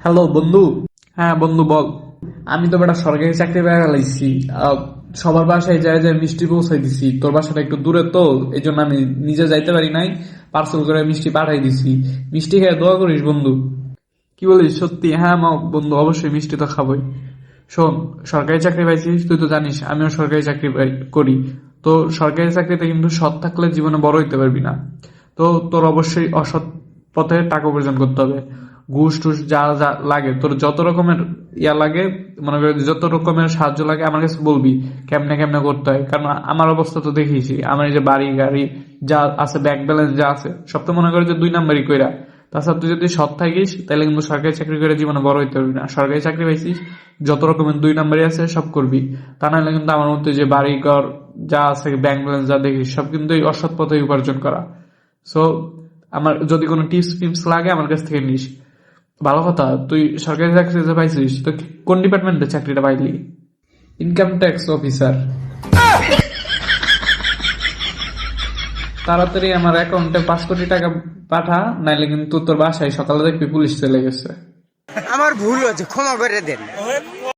Hello বন্ধু। হ্যাঁ বন্ধু বল। আমি তো বেটা সরকারি চাকরি পেয়ে গেলাইছি। সবার বাসায় যায় যায় মিষ্টি পৌঁছাই দিছি। তোর বাসাটা একটু দূরে তো, এই জন্য আমি নিজে যাইতে পারি নাই, পার্সেল করে মিষ্টি পাঠাই দিছি। মিষ্টি খেয়ে দোয়া করিস বন্ধু। কি বলিস সত্যি? হ্যাঁ বন্ধু, অবশ্যই মিষ্টি তো খাবোই। শোন, সরকারি চাকরি পাইছিস, তুই তো জানিস আমিও সরকারি চাকরি করি। তো সরকারি চাকরিতে কিন্তু সৎ থাকলে জীবনে বড় হইতে পারবি না। তো তোর অবশ্যই অসৎ পথে টাকা উপার্জন করতে হবে। ঘুষ টুস যা যা লাগে, তোর যত রকমের লাগে, মনে করি যত রকমের সাহায্য লাগে আমার কাছে বলবি, কেমনে কেমনে করতে হয়। কারণ আমার অবস্থা তো দেখিয়েছি, আমার এই যে বাড়ি গাড়ি যা আছে, ব্যাংক ব্যালেন্স যা আছে, সব তো মনে করি যে 2 নাম্বারই কইরা। তাছাড়া তুই যদি সৎ থাকিস তাহলে কিন্তু সরকারি চাকরি করে জীবনে বড় হইতে পারবি না। সরকারি চাকরি পাইছিস, যত রকমের 2 নাম্বারই আছে সব করবি। তা নাহলে কিন্তু আমার মতে যে বাড়ি ঘর যা আছে, ব্যাংক ব্যালেন্স যা দেখিস, সব কিন্তু এই অসৎ পথে উপার্জন করা। সো আমার যদি কোনো টিপস টিপস লাগে আমার কাছ থেকে নিস। ভালো কথা, তুই সরকারি চাকরি যে পাইছিস, তো কোন ডিপার্টমেন্টে চাকরিটা পাইলি? Income tax officer. তাড়াতাড়ি আমার অ্যাকাউন্টে 5 কোটি টাকা পাঠা, নাইলে কিন্তু তোর বাসায় সকালে দেখবি পুলিশ চলে গেছে। আমার ভুল হয়েছে, ক্ষমা করে দেন।